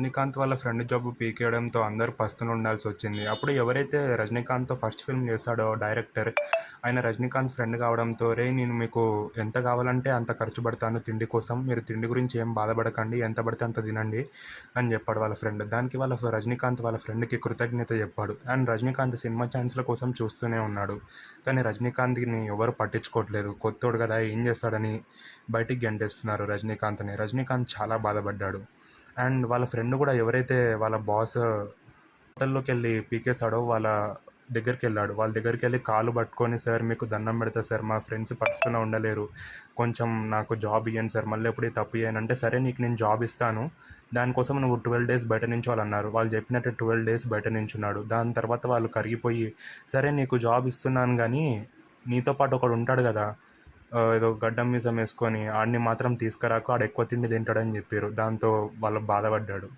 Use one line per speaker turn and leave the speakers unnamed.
రజనీకాంత్ వాళ్ళ friend job పీకేయడంతో అందరూ పస్తులు ఉండాల్సొచ్చింది. అప్పుడు ఎవరైతే రజనీకాంత్‌తో ఫస్ట్ ఫిల్మ్ చేశాడో డైరెక్టర్, ఆయన రజనీకాంత్ ఫ్రెండ్ కావడంతో, "రేయ్! నేను మీకు ఎంత కావాలంటే అంత ఖర్చు పెడతాను తిండి కోసం. మీరు తిండి గురించి ఏం బాధపడకండి. ఎంత పడితే అంత తినండి" అని చెప్పాడు వాళ్ళ ఫ్రెండ్. దానికి రజనీకాంత్ వాళ్ళ ఫ్రెండ్‌కి కృతజ్ఞత చెప్పాడు. అండ్ రజనీకాంత్ సినిమా ఛాన్స్‌ల కోసం చూస్తూనే ఉన్నాడు. కానీ రజనీకాంత్‌ని ఎవరు పట్టించుకోవట్లేదు. కొత్తోడు కదా! ఏం చేస్తాడని బయటికి గెంటేస్తున్నారు రజనీకాంత్‌ని. రజనీకాంత్ చాలా బాధపడ్డాడు. అండ్ వాళ్ళ ఫ్రెండ్ కూడా ఎవరైతే వాళ్ళ బాస్ హోటల్లోకెళ్ళి పీకేసాడో దగ్గరికెళ్ళాడు. వాళ్ళ దగ్గరికెళ్ళి కాళ్ళు పట్టుకొని, "సార్ మీకు దండం పెడతా సార్, మా ఫ్రెండ్స్ పస్తున ఉండలేరు. కొంచెం నాకు జాబ్ ఇయ్యండి సార్. మళ్ళీ ఎప్పుడు ఈ తప్పు చేయనంటే, "సరే నీకు నేను జాబ్ ఇస్తాను. దానికోసం నువ్వు 12 డేస్ బయట నించోవాలన్నారు." వాళ్ళు చెప్పినట్టే 12 డేస్ బయట నించున్నాడు. దాని తర్వాత వాళ్ళు కరిగిపోయి, "సరే నీకు జాబ్ ఇస్తున్నాను గానీ, నీతో పాటు ఒకడు ఉంటాడు కదా! ఏదో గడ్డం మీసం వేసుకొని ఆడిని మాత్రం తీసుకురాకు. ఆడు ఎక్కువ తిండి తింటాడని" చెప్పిర్రు. దాంతో వాళ్ళు బాధపడ్డాడు.